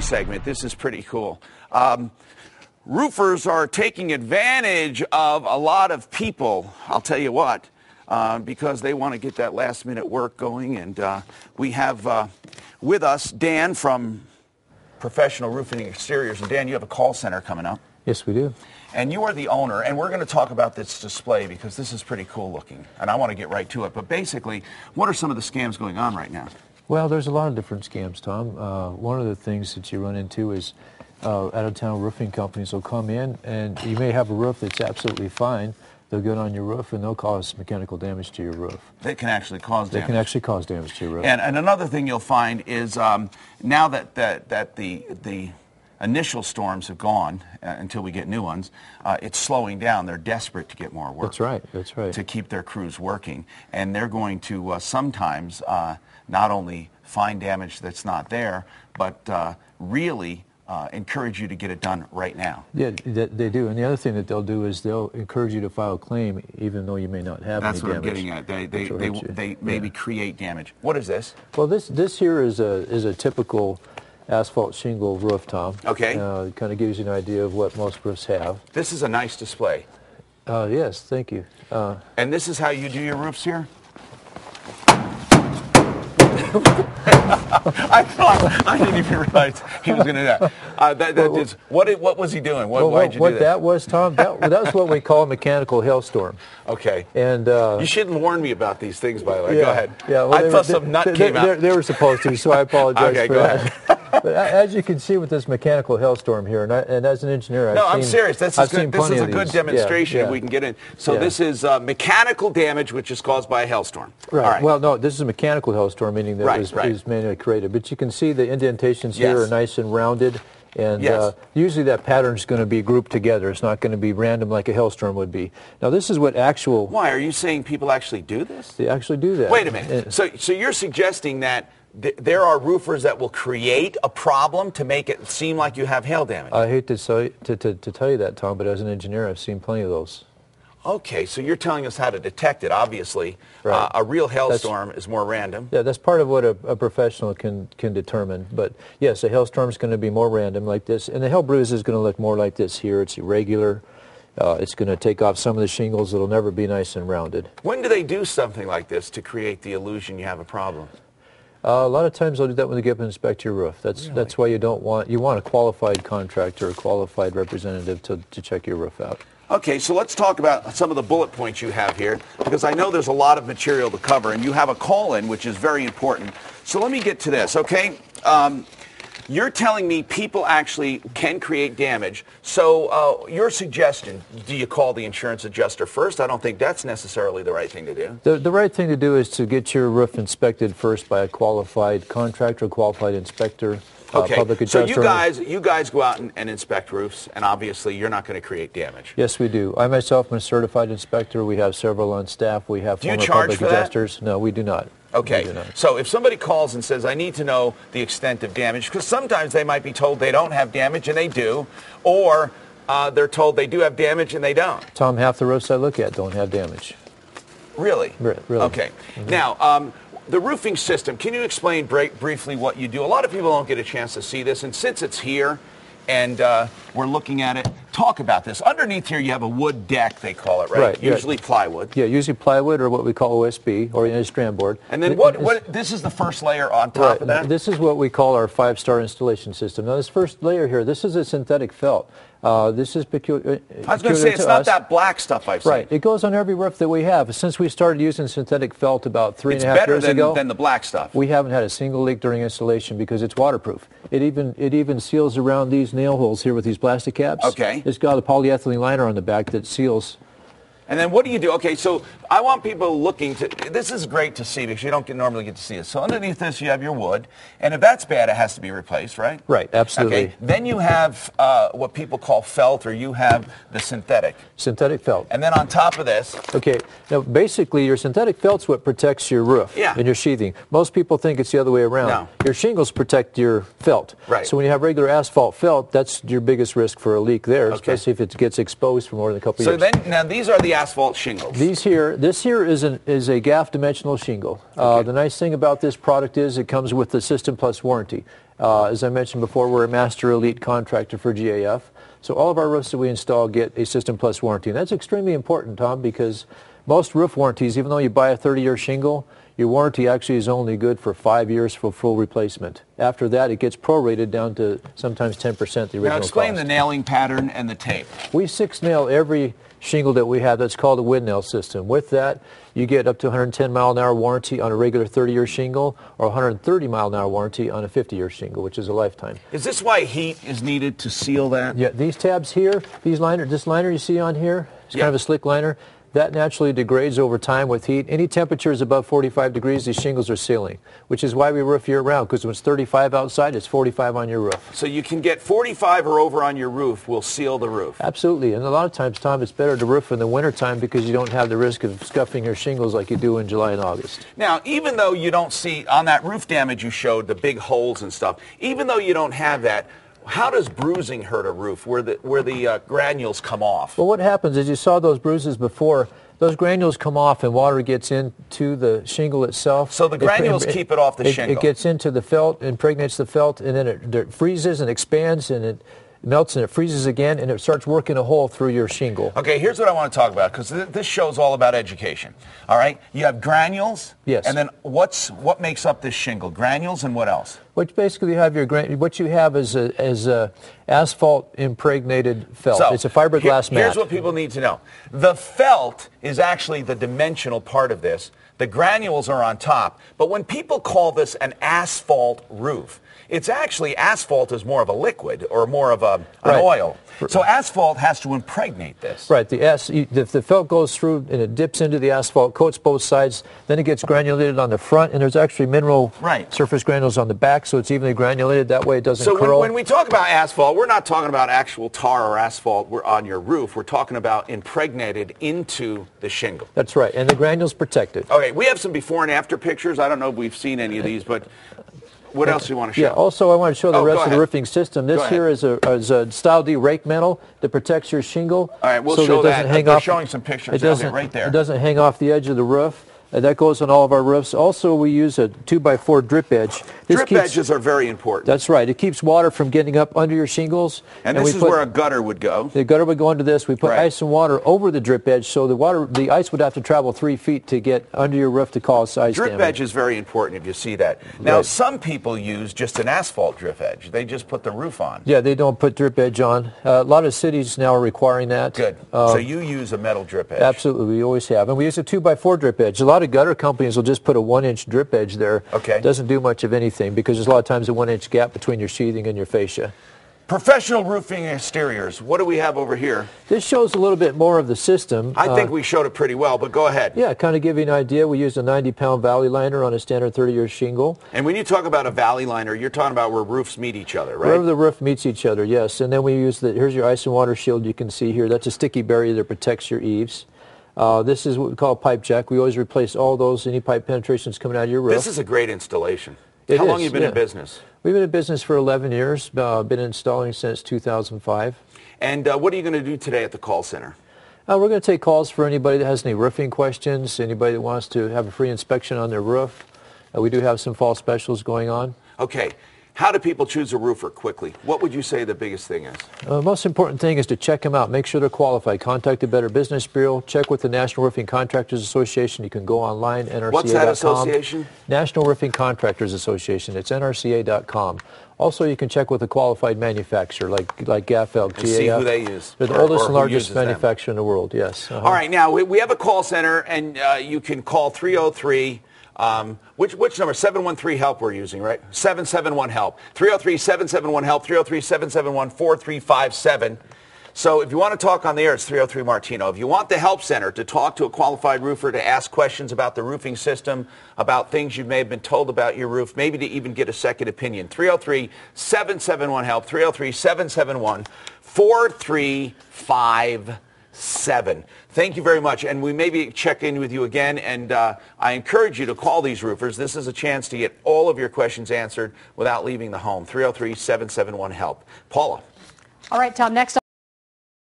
segment. This is pretty cool. Roofers are taking advantage of a lot of people, I'll tell you what, because they want to get that last-minute work going. And we have with us Dan from Professional Roofing Exteriors. And Dan, you have a call center coming up. Yes, we do. And you are the owner, and we're going to talk about this display because this is pretty cool looking, and I want to get right to it. But basically, what are some of the scams going on right now? Well, there's a lot of different scams, Tom. One of the things that you run into is out-of-town roofing companies will come in, and you may have a roof that's absolutely fine. They'll get on your roof, and they'll cause mechanical damage to your roof. They can actually cause damage. They can actually cause damage to your roof. And another thing you'll find is now that the initial storms have gone until we get new ones, it's slowing down. They're desperate to get more work. That's right. That's right. To keep their crews working. And they're going to sometimes not only find damage that's not there, but really encourage you to get it done right now. Yeah, they do. And the other thing that they'll do is they'll encourage you to file a claim even though you may not have any damage. That's what I'm getting at. They maybe create damage. What is this? Well, this here is a typical asphalt shingle roof, Tom. Okay. It kind of gives you an idea of what most roofs have. This is a nice display. Yes, thank you. And this is how you do your roofs here? I didn't even realize he was going to do that. What was he doing? Why'd you do that? What that was, Tom, that was what we call a mechanical hailstorm. Okay. And you shouldn't warn me about these things, by the way. Yeah, Go ahead. Yeah, well, I thought some nut came out. They were supposed to, so I apologize okay, for go that. Ahead. But as you can see with this mechanical hailstorm here, and as an engineer, I'm serious. This is a good demonstration. Yeah. We can get in. So this is mechanical damage, which is caused by a hailstorm. Right. All right. Well, no, this is a mechanical hailstorm, meaning that it was manually created. But you can see the indentations here are nice and rounded. And usually that pattern is going to be grouped together. It's not going to be random like a hailstorm would be. Now, this is what actual... Why? Are you saying people actually do this? They actually do that. Wait a minute. So you're suggesting that there are roofers that will create a problem to make it seem like you have hail damage? I hate to tell you that, Tom, but as an engineer, I've seen plenty of those. Okay, so you're telling us how to detect it, obviously. Right. A real hailstorm is more random. Yeah, that's part of what a professional can determine. But yes, a hailstorm is going to be more random like this. And the hail bruise is going to look more like this here. It's irregular. It's going to take off some of the shingles. It'll never be nice and rounded. When do they do something like this to create the illusion you have a problem? A lot of times they'll do that when they get up and inspect your roof. That's why you want a qualified contractor, a qualified representative to check your roof out. Okay, so let's talk about some of the bullet points you have here, because I know there's a lot of material to cover, and you have a call-in, which is very important. So let me get to this, okay? You're telling me people actually can create damage. So your suggestion, do you call the insurance adjuster first? I don't think that's necessarily the right thing to do. The right thing to do is to get your roof inspected first by a qualified contractor, a qualified inspector. Okay, public so adjuster. you guys go out and inspect roofs, and obviously you're not going to create damage. Yes, we do. I myself am a certified inspector. We have several on staff. We have former public adjusters. No, we do not. Okay, we do not. So if somebody calls and says, I need to know the extent of damage, because sometimes they might be told they don't have damage and they do, or they're told they do have damage and they don't. Tom, half the roofs I look at don't have damage. Really? Really. Okay. Mm-hmm. Now, the roofing system, can you explain briefly what you do? A lot of people don't get a chance to see this, and since it's here and we're looking at it, talk about this. Underneath here you have a wood deck, they call it, right? Right. Usually plywood. Yeah, usually plywood or what we call OSB, or a strand board. And then this is the first layer on top of that? This is what we call our 5-star installation system. Now this first layer here, this is a synthetic felt. This is peculiar. I was going to say, it's not that black stuff I've seen. Right. It goes on every roof that we have. Since we started using synthetic felt about 3.5 years ago. It's better than the black stuff. We haven't had a single leak during installation because it's waterproof. It even seals around these nail holes here with these plastic caps. Okay. It's got a polyethylene liner on the back that seals. And then what do you do? Okay, so I want people looking to, this is great to see because you don't normally get to see it. So underneath this you have your wood, and if that's bad, it has to be replaced, right? Right, absolutely. Okay, then you have what people call felt, or you have the synthetic. Synthetic felt. And then on top of this. Okay, now basically your synthetic felt's what protects your roof and your sheathing. Most people think it's the other way around. No. Your shingles protect your felt. Right. So when you have regular asphalt felt, that's your biggest risk for a leak there, especially if it gets exposed for more than a couple years. So then, now these are the asphalt shingles. This here is a GAF dimensional shingle. Okay. The nice thing about this product is it comes with the System Plus warranty. As I mentioned before, we're a Master Elite contractor for GAF. So all of our roofs that we install get a System Plus warranty. And that's extremely important, Tom, because most roof warranties, even though you buy a 30-year shingle, your warranty actually is only good for 5 years for full replacement. After that, it gets prorated down to sometimes 10% the original Now explain cost. the nailing pattern and the tape. We 6-nail every shingle that we have. That's called a wind nail system. With that, you get up to 110-mile-an-hour warranty on a regular 30-year shingle or 130-mile-an-hour warranty on a 50-year shingle, which is a lifetime. Is this why heat is needed to seal that? Yeah, these tabs here, this liner you see on here, it's kind of a slick liner. That naturally degrades over time with heat. Any temperatures above 45 degrees, these shingles are sealing, which is why we roof year-round, because when it's 35 outside, it's 45 on your roof. So you can get 45 or over on your roof, will seal the roof. Absolutely, and a lot of times, Tom, it's better to roof in the wintertime because you don't have the risk of scuffing your shingles like you do in July and August. Now, even though you don't see, on that roof damage you showed, the big holes and stuff, even though you don't have that, how does bruising hurt a roof where the granules come off? Well, what happens is you saw those bruises before. Those granules come off and water gets into the shingle itself. So the granules keep it off the shingle. It gets into the felt, impregnates the felt, and then it freezes and expands and it melts and it freezes again and it starts working a hole through your shingle. Okay, here's what I want to talk about because this show's all about education. All right, you have granules. Yes. And then what makes up this shingle? Granules and what else? Which basically have what you have is a asphalt impregnated felt. So, it's a fiberglass mat. Here's what people need to know. The felt is actually the dimensional part of this. The granules are on top. But when people call this an asphalt roof, it's actually asphalt is more of a liquid or more of an oil. So asphalt has to impregnate this. Right. The felt goes through and it dips into the asphalt, coats both sides, then it gets granulated on the front, and there's actually mineral surface granules on the back, so it's evenly granulated. That way it doesn't curl. So when we talk about asphalt, we're not talking about actual tar or asphalt on your roof. We're talking about impregnated into the shingle. That's right, and the granules protect it. Okay, we have some before and after pictures. I don't know if we've seen any of these, but what else do you want to show? Yeah, also I want to show the rest of the roofing system. This here is a Style D rake metal that protects your shingle. All right, we'll so show that. We're off. showing some pictures. It doesn't, right there. It doesn't hang off the edge of the roof. That goes on all of our roofs. Also, we use a 2x4 drip edge. Drip edges are very important. That's right. It keeps water from getting up under your shingles. And this is where a gutter would go. The gutter would go into this. We put ice and water over the drip edge, so the ice would have to travel 3 feet to get under your roof to cause ice damage. Drip edge is very important if you see that. Now, some people use just an asphalt drip edge. They just put the roof on. Yeah, they don't put drip edge on. A lot of cities now are requiring that. Good. So you use a metal drip edge. Absolutely, we always have. And we use a 2x4 drip edge. A lot of gutter companies will just put a 1-inch drip edge there. Okay. It doesn't do much of anything because there's a lot of times a 1-inch gap between your sheathing and your fascia. Professional roofing exteriors. What do we have over here? This shows a little bit more of the system. I think we showed it pretty well, but go ahead. Yeah, kind of give you an idea. We use a 90-pound valley liner on a standard 30-year shingle. And when you talk about a valley liner, you're talking about where roofs meet each other, right? Wherever the roof meets each other, yes. And then we use here's your ice and water shield you can see here. That's a sticky barrier that protects your eaves. This is what we call a pipe jack. We always replace all those, any pipe penetrations coming out of your roof. This is a great installation. How long have you been in business? We've been in business for 11 years, been installing since 2005. And what are you going to do today at the call center? We're going to take calls for anybody that has any roofing questions, anybody that wants to have a free inspection on their roof. We do have some fall specials going on. Okay. How do people choose a roofer quickly? What would you say the biggest thing is? The most important thing is to check them out. Make sure they're qualified. Contact the Better Business Bureau. Check with the National Roofing Contractors Association. You can go online, NRCA.com. What's that association? National Roofing Contractors Association. It's NRCA.com. Also, you can check with a qualified manufacturer like GAF, GAF. See who they use. They're the oldest and largest manufacturer in the world, yes. All right, now we have a call center, and you can call 303. Which number? 713-HELP we're using, right? 771-HELP. 303-771-HELP, 303-771-4357. So if you want to talk on the air, it's 303 Martino. If you want the help center to talk to a qualified roofer, to ask questions about the roofing system, about things you may have been told about your roof, maybe to even get a second opinion, 303-771-HELP, 303-771-4357. Thank you very much, and we maybe check in with you again, and I encourage you to call these roofers. This is a chance to get all of your questions answered without leaving the home. 303-771-HELP. Paula. All right, Tom, next